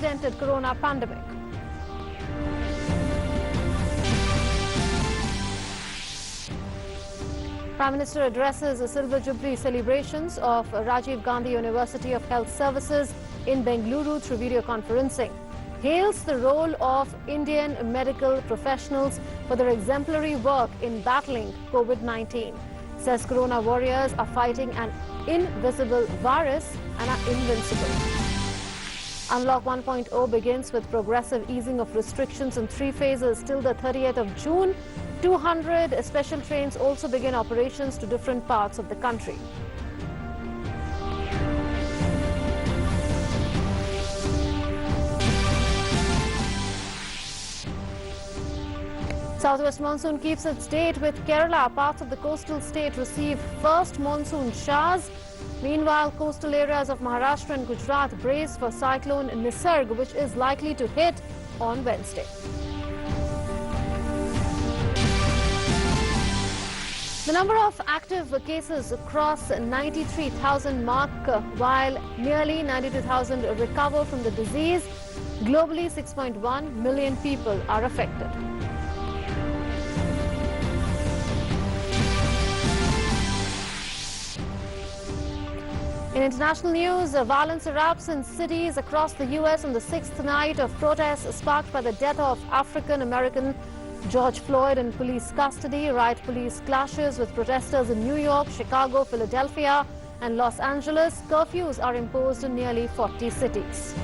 unprecedented corona pandemic. Prime Minister addresses the Silver Jubilee celebrations of Rajiv Gandhi University of Health Services in Bengaluru through video conferencing. Hails the role of Indian medical professionals for their exemplary work in battling COVID-19. Says corona warriors are fighting an invisible virus and are invincible. Unlock 1.0 begins with progressive easing of restrictions in 3 phases till the 30th of June. 200 special trains also begin operations to different parts of the country. Southwest monsoon keeps its date with Kerala. Parts of the coastal state receive first monsoon showers. Meanwhile, coastal areas of Maharashtra and Gujarat brace for cyclone Nisarg, which is likely to hit on Wednesday. The number of active cases cross 93,000 mark, while nearly 92,000 recover from the disease. Globally, 6.1 million people are affected. In international news, violence erupts in cities across the U.S. on the 6th night of protests sparked by the death of African-American George Floyd in police custody. Riot police clashes with protesters in New York, Chicago, Philadelphia and Los Angeles. Curfews are imposed in nearly 40 cities.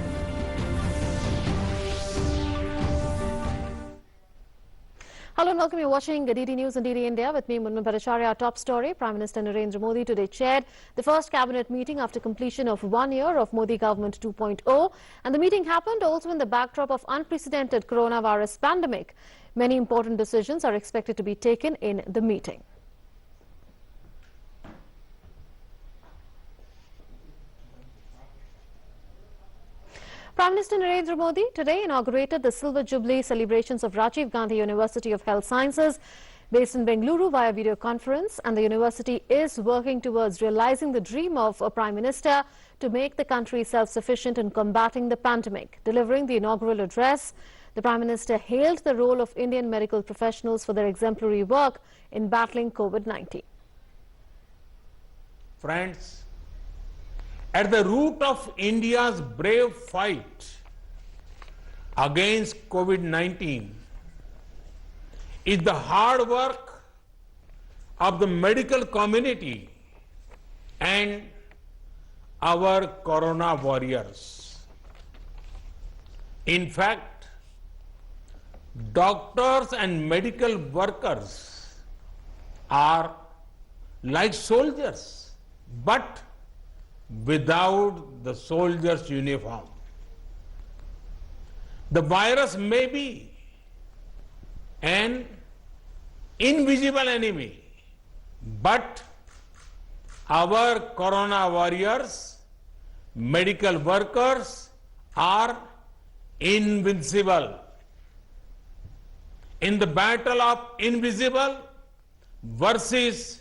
Hello and welcome. You're watching DD News and DD India with me, Munman Bhattacharya. Our top story: Prime Minister Narendra Modi today chaired the first cabinet meeting after completion of 1 year of Modi government 2.0. And the meeting happened also in the backdrop of unprecedented coronavirus pandemic. Many important decisions are expected to be taken in the meeting. Prime Minister Narendra Modi today inaugurated the Silver Jubilee celebrations of Rajiv Gandhi University of Health Sciences based in Bengaluru via video conference, and the university is working towards realizing the dream of a Prime Minister to make the country self-sufficient in combating the pandemic. Delivering the inaugural address, the Prime Minister hailed the role of Indian medical professionals for their exemplary work in battling COVID-19. Friends, at the root of India's brave fight against COVID-19 is the hard work of the medical community and our corona warriors. In fact, doctors and medical workers are like soldiers, but without the soldier's uniform. The virus may be an invisible enemy, but our corona warriors, medical workers are invincible. In the battle of invisible versus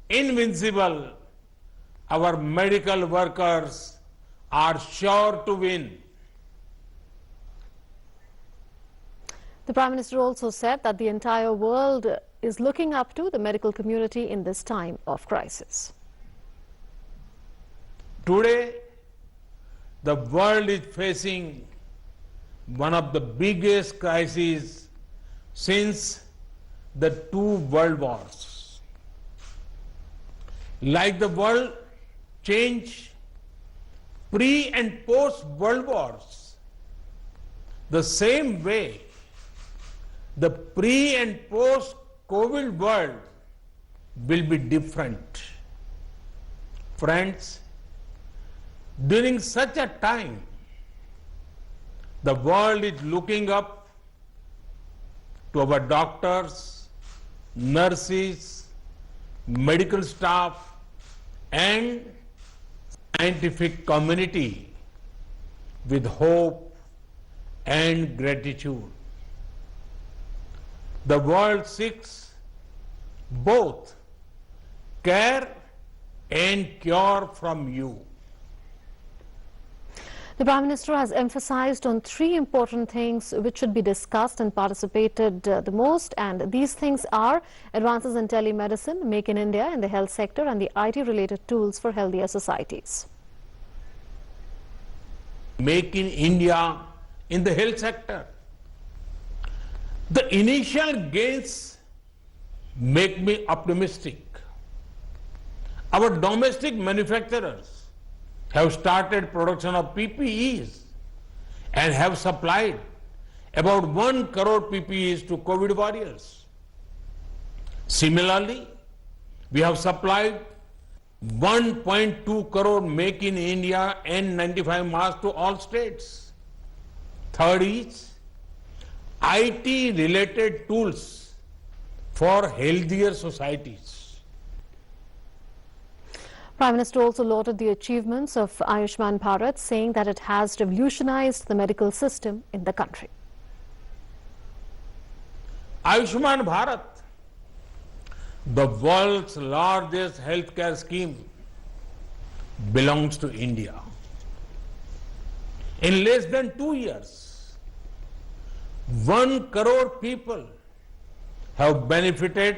invincible, our medical workers are sure to win. The Prime Minister also said that the entire world is looking up to the medical community in this time of crisis. Today, the world is facing one of the biggest crises since the 2 world wars. Like the world change pre and post world wars, the same way the pre and post COVID world will be different. Friends, during such a time, the world is looking up to our doctors, nurses, medical staff and scientific community with hope and gratitude. The world seeks both care and cure from you. The Prime Minister has emphasized on three important things which should be discussed and participated the most, and these things are advances in telemedicine, Make in India in the health sector, and the IT-related tools for healthier societies. Make in India in the health sector. The initial gains make me optimistic. Our domestic manufacturers have started production of PPEs and have supplied about 1 crore PPEs to COVID warriors. Similarly, we have supplied 1.2 crore Make in India N95 masks to all states. Third is IT-related tools for healthier societies. Prime Minister also lauded the achievements of Ayushman Bharat, saying that it has revolutionized the medical system in the country. Ayushman Bharat, the world's largest healthcare scheme, belongs to India. In less than 2 years, 1 crore people have benefited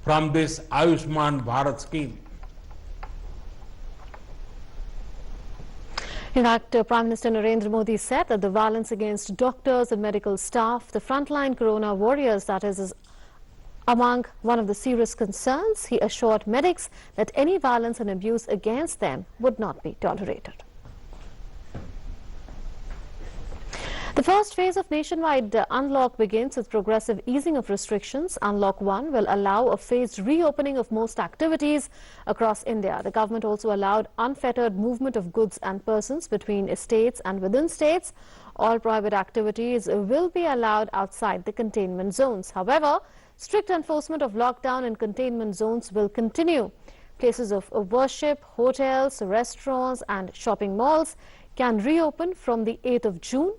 from this Ayushman Bharat scheme. In fact, Prime Minister Narendra Modi said that the violence against doctors and medical staff, the frontline corona warriors, that is among one of the serious concerns. He assured medics that any violence and abuse against them would not be tolerated. The first phase of nationwide unlock begins with progressive easing of restrictions. Unlock 1 will allow a phased reopening of most activities across India. The government also allowed unfettered movement of goods and persons between states and within states. All private activities will be allowed outside the containment zones. However, strict enforcement of lockdown and containment zones will continue. Places of worship, hotels, restaurants and shopping malls can reopen from the 8th of June.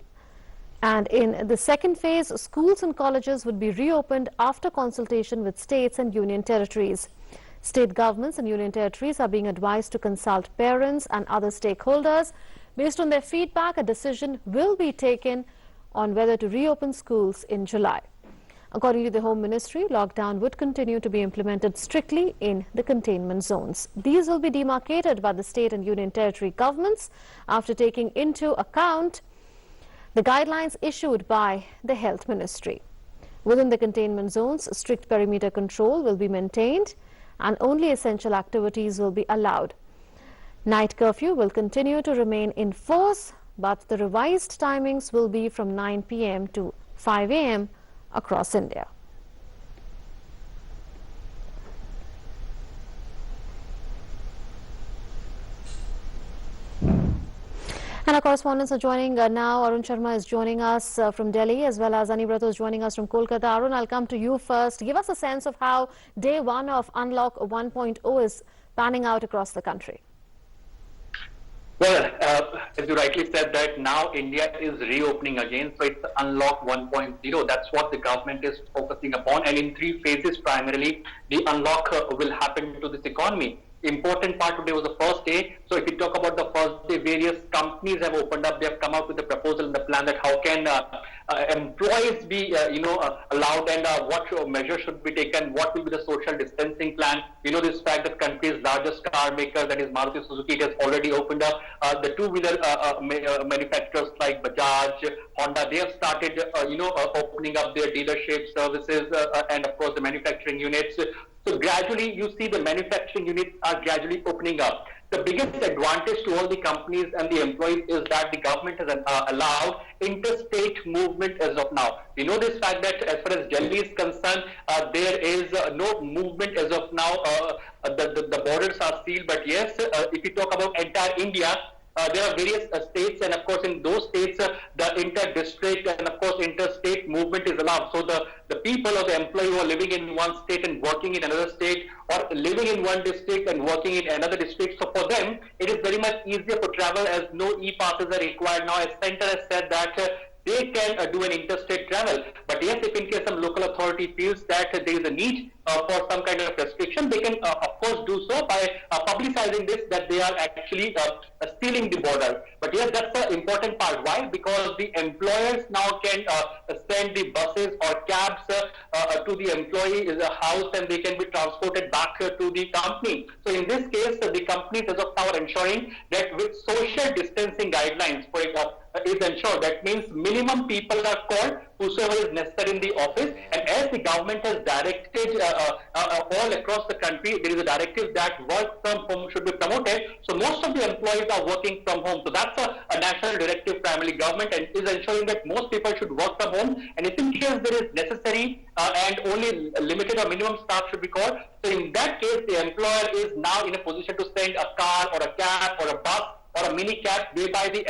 And in the second phase, schools and colleges would be reopened after consultation with states and union territories. State governments and union territories are being advised to consult parents and other stakeholders. Based on their feedback, a decision will be taken on whether to reopen schools in July. According to the Home Ministry, lockdown would continue to be implemented strictly in the containment zones. These will be demarcated by the state and union territory governments after taking into account the guidelines issued by the Health Ministry. Within the containment zones, strict perimeter control will be maintained and only essential activities will be allowed. Night curfew will continue to remain in force, but the revised timings will be from 9 p.m. to 5 a.m. across India. And our correspondents are joining now. Arun Sharma is joining us from Delhi, as well as Anibrata is joining us from Kolkata. Arun, I'll come to you first. Give us a sense of how day one of Unlock 1.0 is panning out across the country. Well, as you rightly said, that now India is reopening again, so it's Unlock 1.0. That's what the government is focusing upon, and in 3 phases primarily, the unlock will happen to this economy. Important part today was the first day. So if you talk about the first day, various companies have opened up. They have come out with a proposal and the plan that how can employees be, allowed, and what measures should be taken. What will be the social distancing plan? You know this fact that country's largest car maker, that is Maruti Suzuki, it has already opened up. The two-wheeler manufacturers like Bajaj, Honda, they have started, opening up their dealership services and of course the manufacturing units. So gradually, you see the manufacturing units are gradually opening up. The biggest advantage to all the companies and the employees is that the government has allowed interstate movement as of now. We know this fact that as far as Delhi is concerned, there is no movement as of now. The borders are sealed. But yes, if you talk about entire India, there are various states, and of course in those states the inter-district and of course interstate movement is allowed. So the people or the employee who are living in one state and working in another state, or living in one district and working in another district, so for them it is very much easier for travel as no e-passes are required now. As Center has said that they can do an interstate travel. But yes, if in case some local authority feels that there is a need for some kind of restriction, they can of course do so by publicizing this that they are actually stealing the border. But yes, that's the important part. Why? Because the employers now can send the buses or cabs to the employee's house, and they can be transported back to the company. So in this case, the companies as of now are ensuring that with social distancing guidelines, for example, is ensured. That means minimum people are called, whosoever is necessary in the office. And as the government has directed all across the country, there is a directive that work from home should be promoted. So most of the employees are working from home. So that's a national directive primarily government, and is ensuring that most people should work from home. And if in case there is necessary and only limited or minimum staff should be called, so in that case, the employer is now in a position to send a car or a cab or a bus or a mini cab, whereby the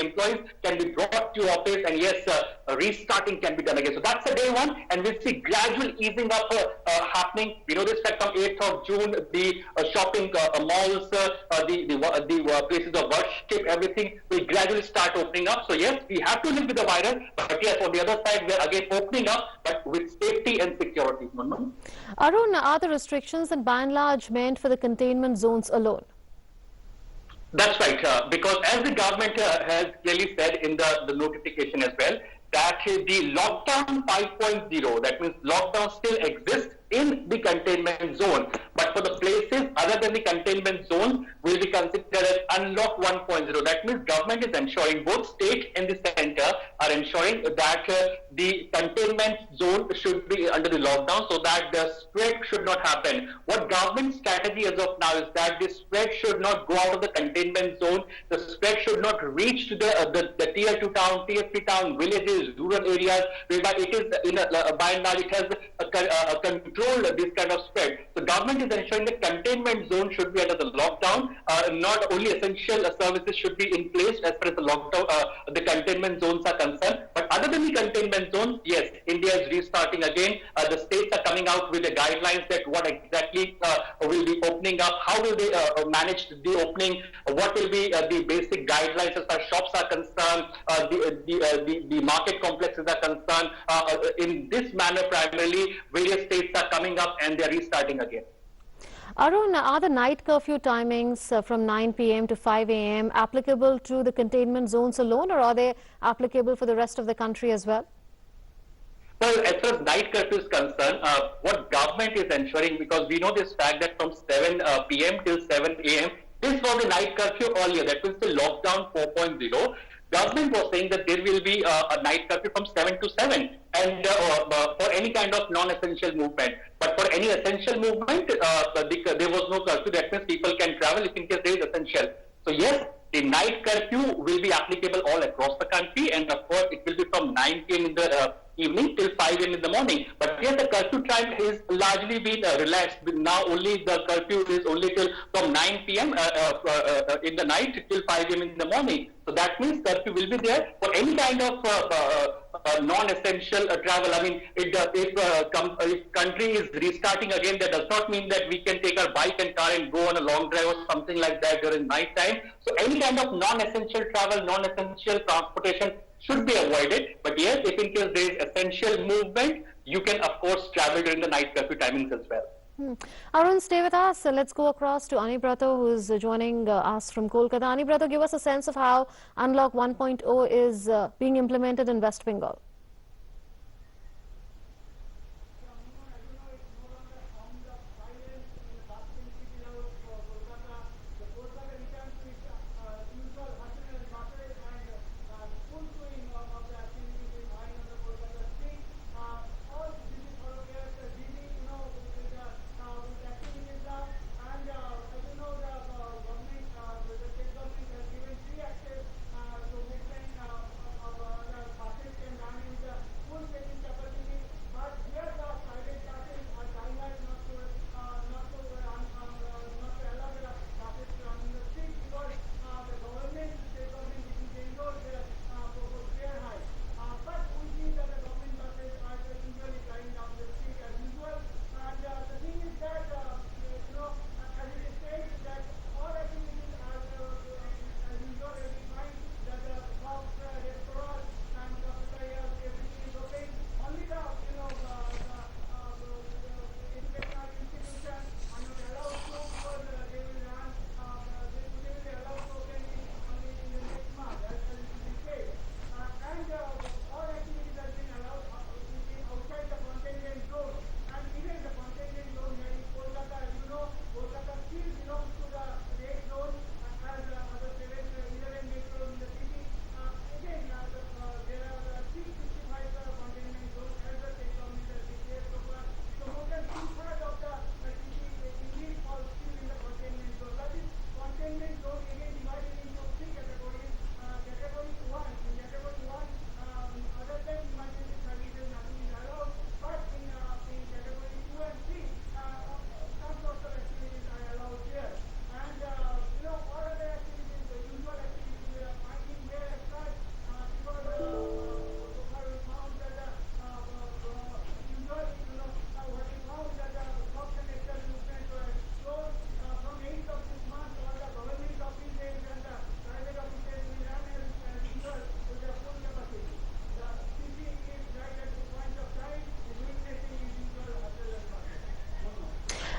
employees can be brought to office, and yes, restarting can be done again. So that's the day one, and we'll see gradual easing up happening. We know this fact from 8th of June, the shopping malls, the places of worship, everything will gradually start opening up. So yes, we have to live with the virus, but yes, on the other side, we are again opening up, but with safety and security. Arun, are the restrictions and by and large meant for the containment zones alone? That's right, because as the government has clearly said in the notification as well, that the lockdown 5.0, that means lockdown still exists in the containment zone, but for the places other than the containment zone will be considered as unlock 1.0. That means government is ensuring, both state and the center are ensuring that the containment zone should be under the lockdown, so that the spread should not happen. What government strategy as of now is that the spread should not go out of the containment zone. The spread should not reach to the tier 2 town, tier 3 town, villages, rural areas, whereby it is by and large it has controlled this kind of spread. So government is ensuring the containment zone should be under the lockdown. Not only essential services should be in place as far as the lockdown, the containment zones are concerned. But other than the containment zones, yes, India is restarting again. The states are coming out with the guidelines that what exactly will be opening up, how will they manage the opening, what will be the basic guidelines as far as shops are concerned, the market complexes are concerned. In this manner, primarily, various states are coming up and they are restarting again. Arun, are the night curfew timings from 9 p.m. to 5 a.m. applicable to the containment zones alone, or are they applicable for the rest of the country as well? Well, as far as night curfew is concerned, what government is ensuring, because we know this fact that from 7 p.m. till 7 a.m., this was the night curfew earlier, that was the lockdown 4.0. Government was saying that there will be a night curfew from 7 to 7 and for any kind of non-essential movement. But for any essential movement, there was no curfew. That means people can travel if in case there is essential. So yes, the night curfew will be applicable all across the country, and of course it will be from 9 p.m. in the evening till 5 a.m. in the morning. But yes, the curfew time is largely been relaxed. Now only the curfew is only till from 9 p.m. In the night till 5 a.m. in the morning. So that means curfew will be there for any kind of non-essential travel. I mean, if country is restarting again, that does not mean that we can take our bike and car and go on a long drive or something like that during night time. So any kind of non-essential travel, non-essential transportation should be avoided. But yes, if in case there is essential movement, you can of course travel during the night curfew timings as well. Arun, stay with us. Let's go across to Anibrata, who is joining us from Kolkata. Anibrata, give us a sense of how Unlock 1.0 is being implemented in West Bengal.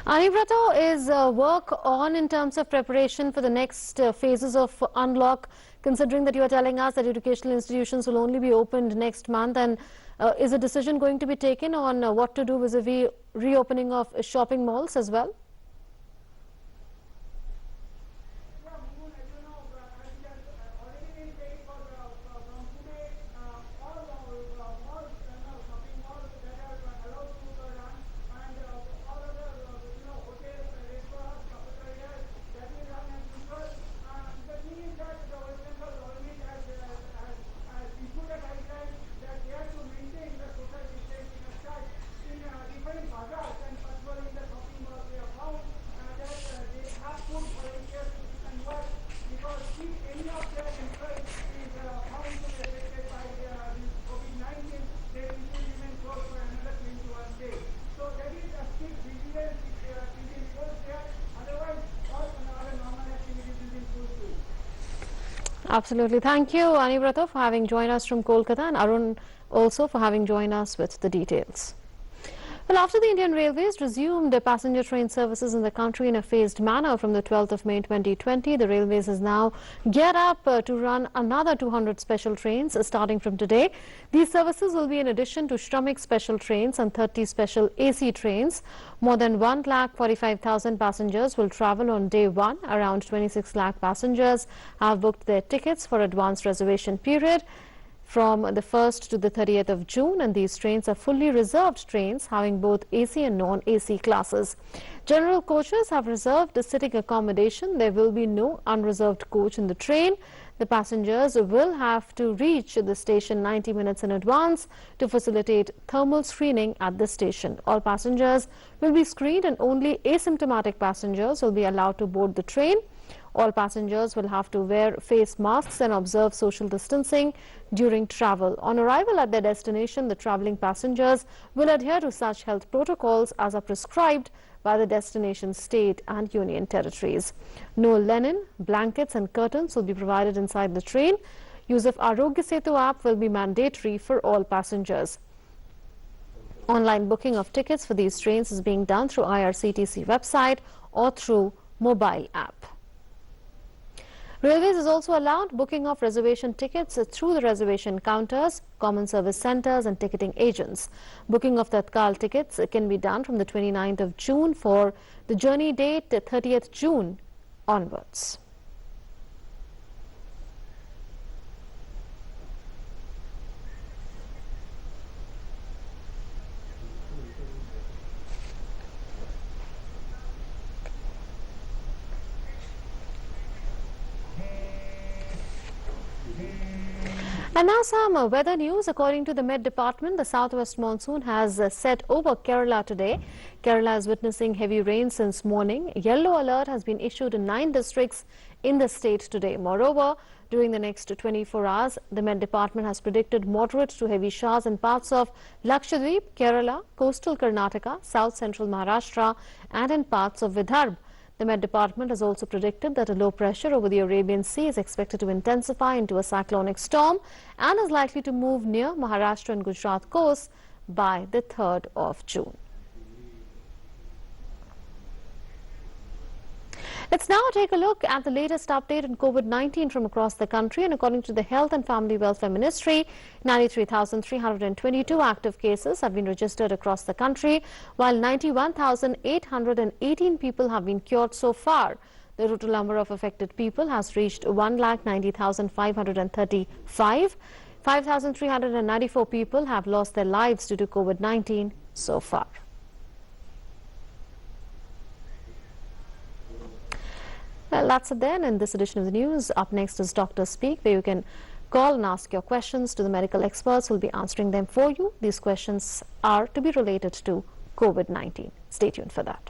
Anibrata, is work on in terms of preparation for the next phases of unlock, considering that you are telling us that educational institutions will only be opened next month, and is a decision going to be taken on what to do vis-a-vis reopening of shopping malls as well? Absolutely. Thank you, Anibrata, for having joined us from Kolkata, and Arun also for having joined us with the details. Well, after the Indian Railways resumed passenger train services in the country in a phased manner from the 12th of May 2020, the Railways is now geared up to run another 200 special trains starting from today. These services will be in addition to Shramik special trains and 30 special AC trains. More than 1,45,000 passengers will travel on day one. Around 26 lakh passengers have booked their tickets for advanced reservation period from the 1st to the 30th of June, and these trains are fully reserved trains having both AC and non-AC classes. General coaches have reserved sitting accommodation. There will be no unreserved coach in the train. The passengers will have to reach the station 90 minutes in advance to facilitate thermal screening at the station. All passengers will be screened and only asymptomatic passengers will be allowed to board the train. All passengers will have to wear face masks and observe social distancing during travel. On arrival at their destination, the travelling passengers will adhere to such health protocols as are prescribed by the destination state and union territories. No linen, blankets and curtains will be provided inside the train. Use of Arogya Setu app will be mandatory for all passengers. Online booking of tickets for these trains is being done through IRCTC website or through mobile app. Railways has also allowed booking of reservation tickets through the reservation counters, common service centres and ticketing agents. Booking of Tatkal tickets can be done from the 29th of June for the journey date 30th June onwards. And now some weather news. According to the Met Department, the southwest monsoon has set over Kerala today. Kerala is witnessing heavy rain since morning. Yellow alert has been issued in 9 districts in the state today. Moreover, during the next 24 hours, the Met Department has predicted moderate to heavy showers in parts of Lakshadweep, Kerala, coastal Karnataka, south central Maharashtra and in parts of Vidarbha. The Met Department has also predicted that a low pressure over the Arabian Sea is expected to intensify into a cyclonic storm and is likely to move near Maharashtra and Gujarat coast by the 3rd of June. Let's now take a look at the latest update on COVID-19 from across the country. And according to the Health and Family Welfare Ministry, 93,322 active cases have been registered across the country, while 91,818 people have been cured so far. The total number of affected people has reached 1,90,535. 5,394 people have lost their lives due to COVID-19 so far. Well, that's it then in this edition of the news. Up next is Doctor Speak, where you can call and ask your questions to the medical experts who will be answering them for you. These questions are to be related to COVID-19. Stay tuned for that.